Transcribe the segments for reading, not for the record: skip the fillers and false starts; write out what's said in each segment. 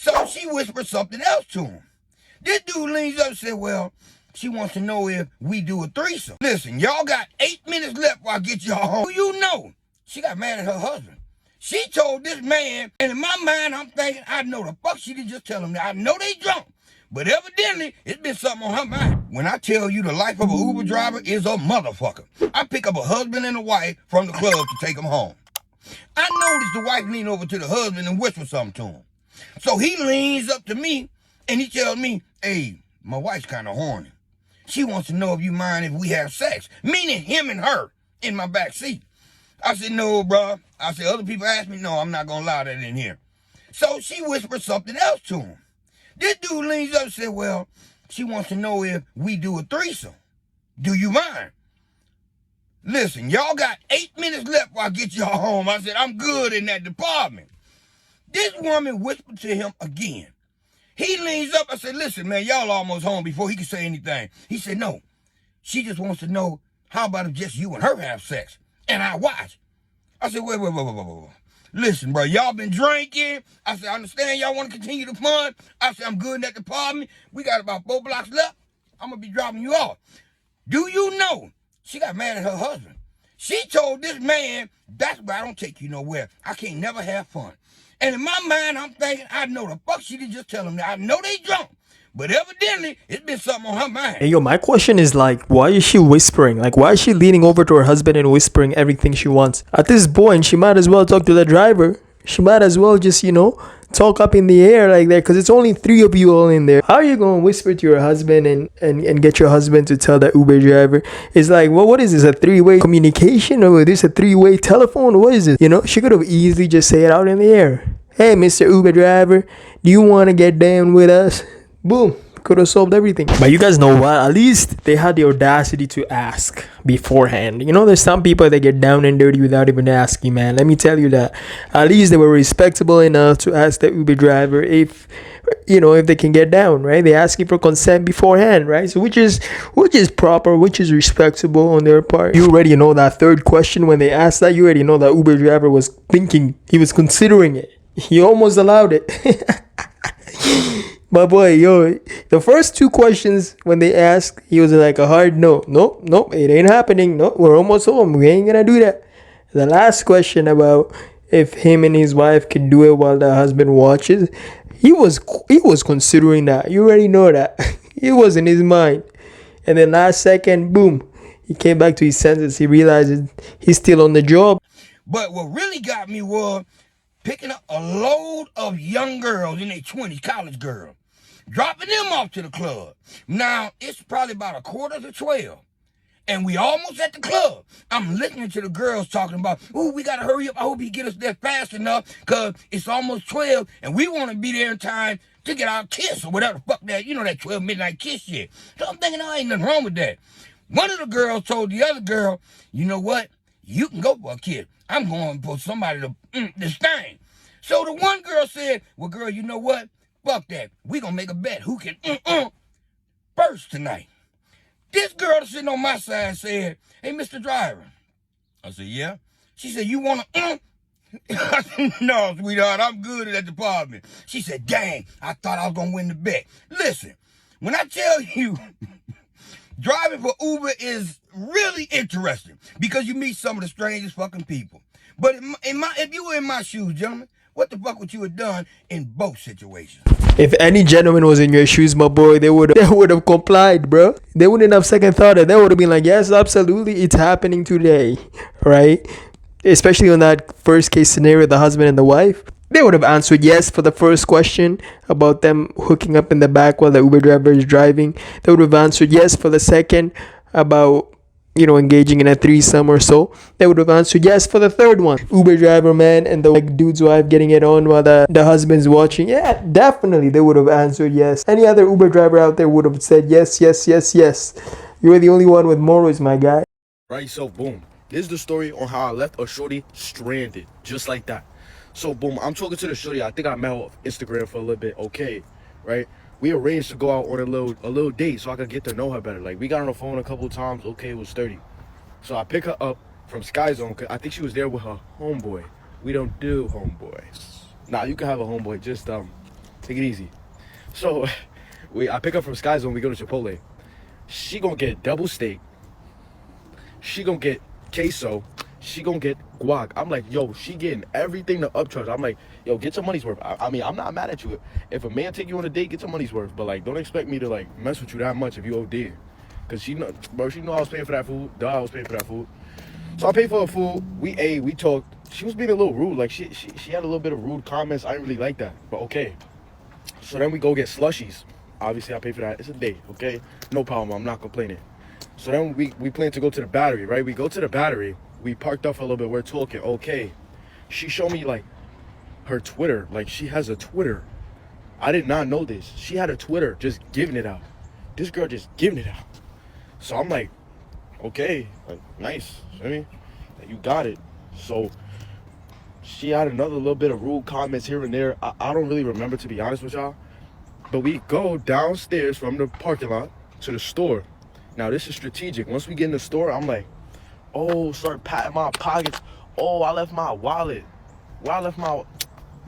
So she whispered something else to him. This dude leans up and said, well, she wants to know if we do a threesome. Listen, y'all got 8 minutes left while I get y'all home. Do you know? She got mad at her husband. She told this man, and in my mind, I'm thinking, I know the fuck she didn't just tell him that. I know they drunk, but evidently, it's been something on her mind. When I tell you the life of an Uber driver is a motherfucker. I pick up a husband and a wife from the club to take them home. I noticed the wife lean over to the husband and whisper something to him. So he leans up to me, and he tells me, hey, my wife's kind of horny. She wants to know if you mind if we have sex, meaning him and her in my back seat. I said, no, bro. I said, other people ask me, no, I'm not going to allow that in here. So she whispered something else to him. This dude leans up and said, well, she wants to know if we do a threesome. Do you mind? Listen, y'all got 8 minutes left while I get y'all home. I said, I'm good in that department. This woman whispered to him again. He leans up. I said, listen, man, y'all almost home before he could say anything. He said, no, she just wants to know, how about if just you and her have sex? And I watch. I said, wait. Listen, bro, y'all been drinking. I said, I understand y'all want to continue the fun. I said, I'm good in that department. We got about 4 blocks left. I'm going to be dropping you off. Do you know? She got mad at her husband. She told this man, that's why I don't take you nowhere. I can't never have fun. And in my mind, I'm thinking, I know the fuck she didn't just tell him that. I know they drunk. But evidently, it's been something on her mind. Hey, yo, my question is like, why is she whispering? Like, why is she leaning over to her husband and whispering everything she wants? At this point, she might as well talk to the driver. She might as well just, talk up in the air like that, because it's only 3 of you all in there. How are you going to whisper to your husband and get your husband to tell the Uber driver? It's like, well, what is this, a 3-way communication, or is this a 3-way telephone? What is it? She could have easily just say it out in the air. Hey, Mr. Uber driver, do you want to get down with us? Boom. Could have solved everything. But you guys know what? At least they had the audacity to ask beforehand. There's some people that get down and dirty without even asking, man. Let me tell you that. At least they were respectable enough to ask the Uber driver if they can get down, right? They asking for consent beforehand, right? So which is proper, which is respectable on their part. You already know that third question when they asked that. You already know that Uber driver was thinking, he was considering it. He almost allowed it. My boy, the first 2 questions when they asked, he was like a hard no. Nope, it ain't happening. No, we're almost home. We ain't gonna do that. The last question about if him and his wife can do it while the husband watches, he was considering that. You already know that. It was in his mind. And then last second, boom, he came back to his senses. He realized he's still on the job. But what really got me was picking up a load of young girls in their 20s, college girls, dropping them off to the club. Now, it's probably about 11:45, and we almost at the club. I'm listening to the girls talking about, ooh, we got to hurry up. I hope he get us there fast enough, because it's almost 12, and we want to be there in time to get our kiss or whatever the fuck that, that 12 midnight kiss shit. So I'm thinking, ain't nothing wrong with that. One of the girls told the other girl, you know what? You can go for a kiss. I'm going for somebody to this thing. So the one girl said, well, girl, you know what? Fuck that. We gonna make a bet who can first tonight. This girl sitting on my side said, hey, Mr. Driver. I said, yeah. She said, you wanna I said, no, sweetheart, I'm good at that department. She said, dang, I thought I was gonna win the bet. Listen, when I tell you, driving for Uber is really interesting because you meet some of the strangest fucking people. But if you were in my shoes, gentlemen, what the fuck would you have done in both situations? If any gentleman was in your shoes, my boy, they would have complied, bro. They wouldn't have second thought it. They would have been like, yes, absolutely, it's happening today, right? Especially on that first case scenario, the husband and the wife. They would have answered yes for the first question about them hooking up in the back while the Uber driver is driving. They would have answered yes for the second about, engaging in a threesome or so. They would have answered yes for the third one. Uber driver, man, and the dude's wife getting it on while the husband's watching. Yeah, definitely they would have answered yes. Any other Uber driver out there would have said yes. You were the only one with morals, my guy. Right, so boom. This is the story on how I left a shorty stranded, just like that. So boom, I'm talking to the shorty. I think I met her off Instagram for a little bit. Okay, right? We arranged to go out on a little date so I could get to know her better. Like, we got on the phone a couple of times. Okay, it was 30. So I pick her up from Sky Zone, cause I think she was there with her homeboy. We don't do homeboys. Nah, you can have a homeboy. Just Take it easy. So, I pick up from Sky Zone. We go to Chipotle. She gonna get double steak. She gonna get queso. She gonna get guac. I'm like, yo, she getting everything to upcharge. I'm like, yo, get your money's worth. I mean, I'm not mad at you. If a man take you on a date, get your money's worth. But like, don't expect me to like mess with you that much if you OD. Cause she know I was paying for that food. Duh, I was paying for that food. So I paid for her food. We ate. We talked. She was being a little rude. Like she had a little bit of rude comments. I didn't really like that. But okay. So then we go get slushies. Obviously, I paid for that. It's a date. Okay, no problem. I'm not complaining. So then we plan to go to the Battery, right? We go to the Battery. We parked up for a little bit. We're talking. Okay. She showed me like her Twitter. Like she has a Twitter. I did not know this. She had a Twitter just giving it out. This girl just giving it out. So I'm like, okay, like, nice. I mean, you got it. So she had another little bit of rude comments here and there. I don't really remember, to be honest with y'all. But we go downstairs from the parking lot to the store. Now this is strategic. Once we get in the store, I'm like, oh, start patting my pockets. Oh, I left my wallet.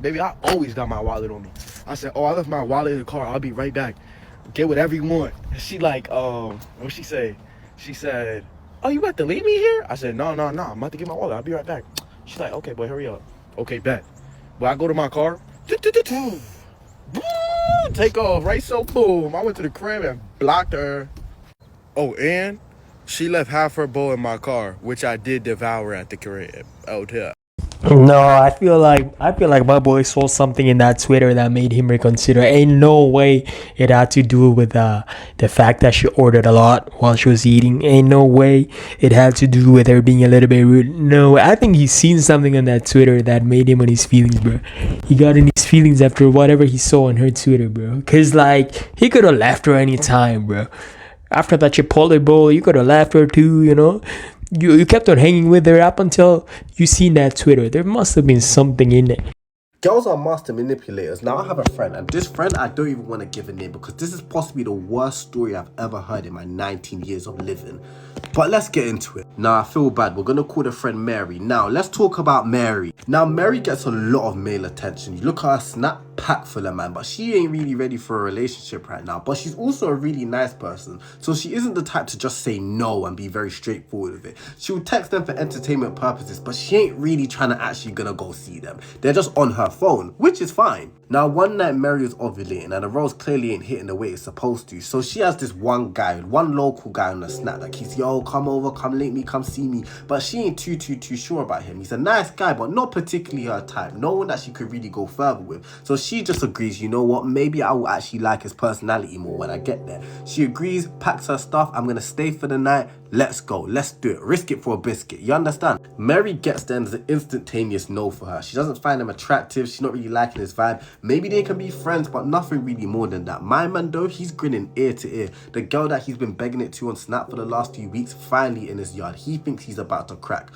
Baby, I always got my wallet on me. I said, oh, I left my wallet in the car. I'll be right back. Get whatever you want. And she like, what she say? She said, oh, you about to leave me here? I said, no. I'm about to get my wallet. I'll be right back. She's like, okay, boy, hurry up. Okay, bet. But I go to my car. Take off, right? So boom. I went to the crib and blocked her. Oh, and she left half her bowl in my car, which I did devour at the crib. Oh, yeah. No, I feel like my boy saw something in that Twitter that made him reconsider. Ain't no way it had to do with the fact that she ordered a lot while she was eating. Ain't no way it had to do with her being a little bit rude. No, I think he's seen something on that Twitter that made him on his feelings, bro. He got in his feelings after whatever he saw on her Twitter, bro. Cause like he could have left her anytime, bro. After that Chipotle bowl, you could have left her too, you know. You kept on hanging with her up until you seen that Twitter. There must have been something in it. Girls are master manipulators. Now I have a friend, and this friend I don't even want to give a name because this is possibly the worst story I've ever heard in my 19 years of living. But let's get into it. Now I feel bad. We're gonna call the friend Mary. Now let's talk about Mary. Now Mary gets a lot of male attention. You look at her snap, packed full of man, but she ain't really ready for a relationship right now. But she's also a really nice person, so she isn't the type to just say no and be very straightforward with it. She'll text them for entertainment purposes, but she ain't really trying to actually gonna go see them. They're just on her phone, which is fine. Now one night Mary was ovulating and the rose clearly ain't hitting the way it's supposed to, so she has this one local guy on the snap that keeps, yo, come over, come link me, come see me, but she ain't too sure about him. He's a nice guy, but not particularly her type, no one that she could really go further with. So she just agrees, you know what, maybe I will actually like his personality more when I get there. She agrees, packs her stuff, I'm gonna stay for the night, let's go, let's do it, risk it for a biscuit, you understand? Mary gets there and there's an instantaneous no for her. She doesn't find him attractive, she's not really liking his vibe. Maybe they can be friends, but nothing really more than that. My man though, he's grinning ear to ear. The girl that he's been begging it to on Snap for the last few weeks, finally in his yard. He thinks he's about to crack.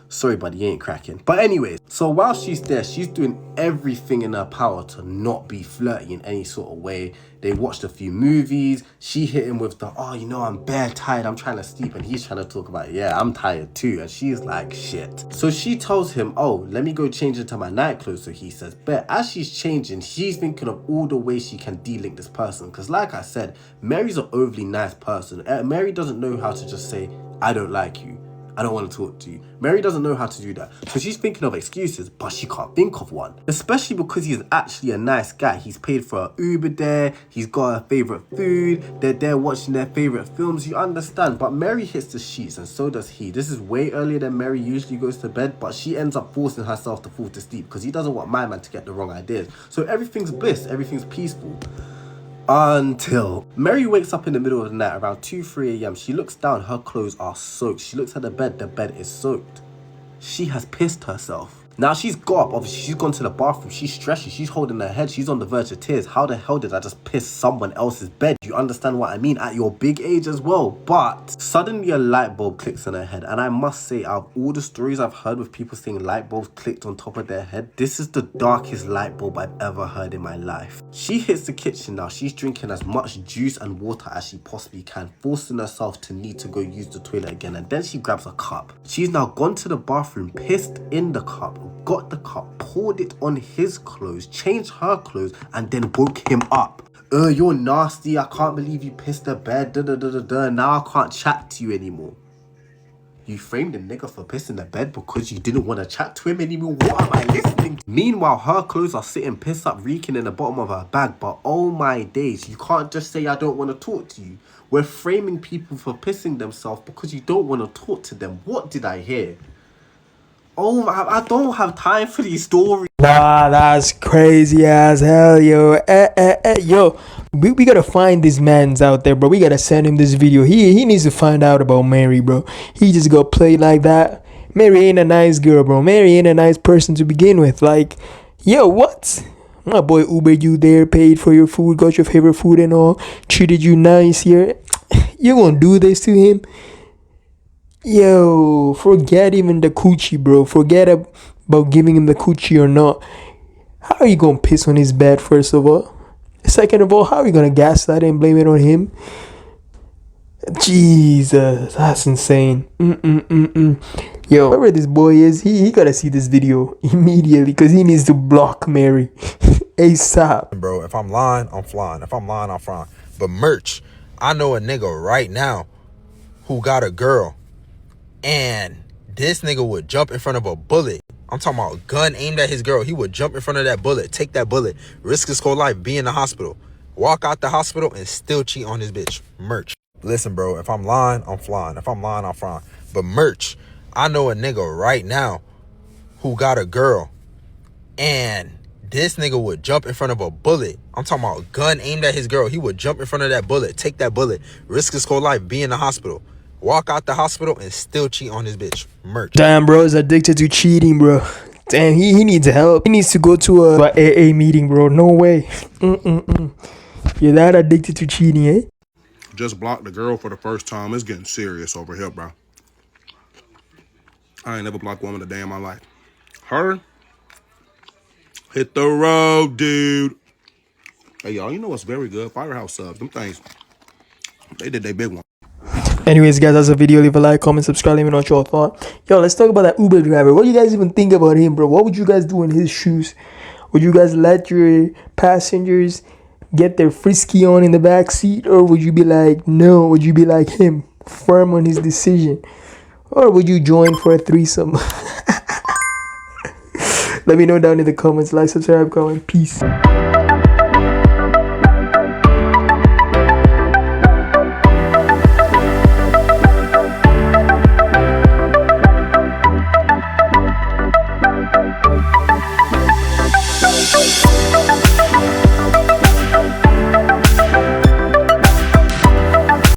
Sorry, buddy, he ain't cracking. But anyways, so while she's there, she's doing everything in her power to not be flirty in any sort of way. They watched a few movies. She hit him with the, oh, you know, I'm bare tired, I'm trying to sleep. And he's trying to talk about, yeah, I'm tired too. And she's like, shit. So she tells him, oh, let me go change into my night clothes. So he says, bet. As she's changing, she's thinking of all the ways she can de-link this person. Because like I said, Mary's an overly nice person. Mary doesn't know how to just say, I don't like you, I don't want to talk to you. Mary doesn't know how to do that. So she's thinking of excuses, but she can't think of one. Especially because he's actually a nice guy. He's paid for her Uber there. He's got her favourite food. They're there watching their favourite films. You understand. But Mary hits the sheets and so does he. This is way earlier than Mary usually goes to bed, but she ends up forcing herself to fall to sleep because he doesn't want my man to get the wrong ideas. So everything's bliss. Everything's peaceful. Until Mary wakes up in the middle of the night around 2-3 a.m. She looks down, her clothes are soaked. She looks at the bed is soaked. She has pissed herself. Now she's got up, obviously she's gone to the bathroom, she's stressing, she's holding her head, she's on the verge of tears. How the hell did I just piss someone else's bed? You understand what I mean? At your big age as well. But suddenly a light bulb clicks in her head, and I must say, out of all the stories I've heard with people saying light bulbs clicked on top of their head, this is the darkest light bulb I've ever heard in my life. She hits the kitchen now, she's drinking as much juice and water as she possibly can, forcing herself to need to go use the toilet again, and then she grabs a cup. She's now gone to the bathroom, pissed in the cup, got the cup, poured it on his clothes, changed her clothes, and then woke him up. You're nasty. I can't believe you pissed the bed. Now I can't chat to you anymore. You framed a nigga for pissing the bed because you didn't want to chat to him anymore. What am I listening to? Meanwhile, her clothes are sitting pissed up, reeking in the bottom of her bag. But oh my days, you can't just say I don't want to talk to you. We're framing people for pissing themselves because you don't want to talk to them. What did I hear? Oh, I don't have time for these stories. Nah, that's crazy as hell, yo. Yo, we gotta find these mans out there, bro. We gotta send him this video. He needs to find out about Mary, bro. He just got played like that. Mary ain't a nice girl, bro. Mary ain't a nice person to begin with. Like, yo, what? My boy Ubered you there, paid for your food, got your favorite food and all, treated you nice here. You gonna do this to him? Yo, forget even the coochie, bro. Forget about giving him the coochie or not. How are you gonna piss on his bed, first of all? Second of all, how are you gonna gaslight and blame it on him? Jesus, that's insane. Yo, whoever this boy is, he gotta see this video immediately because he needs to block Mary ASAP. Bro, if I'm lying, I'm flying. If I'm lying, I'm flying. But merch, I know a nigga right now who got a girl, and this nigga would jump in front of a bullet. I'm talking about a gun aimed at his girl. He would jump in front of that bullet, take that bullet, risk his whole life, be in the hospital, walk out the hospital, and still cheat on his bitch. Merch. Listen, bro, if I'm lying, I'm flying. If I'm lying, I'm flying. But merch, I know a nigga right now who got a girl, and this nigga would jump in front of a bullet. I'm talking about a gun aimed at his girl. He would jump in front of that bullet, take that bullet, risk his whole life, be in the hospital, walk out the hospital, and still cheat on his bitch. Merch. Damn, bro is addicted to cheating, bro. Damn, he needs help. He needs to go to a AA meeting, bro. No way. You're that addicted to cheating, eh? Just blocked the girl for the first time. It's getting serious over here, bro. I ain't never blocked a woman a day in my life. Her? Hit the road, dude. Hey, y'all, you know what's very good? Firehouse subs. Them things, they did their big one. Anyways, guys, that's the video. Leave a like, comment, subscribe, let me know what y'all thought. Yo, let's talk about that Uber driver. What do you guys even think about him, bro? What would you guys do in his shoes? Would you guys let your passengers get their frisky on in the back seat? Or would you be like, no? Would you be like him, firm on his decision? Or would you join for a threesome? Let me know down in the comments. Like, subscribe, comment. Peace.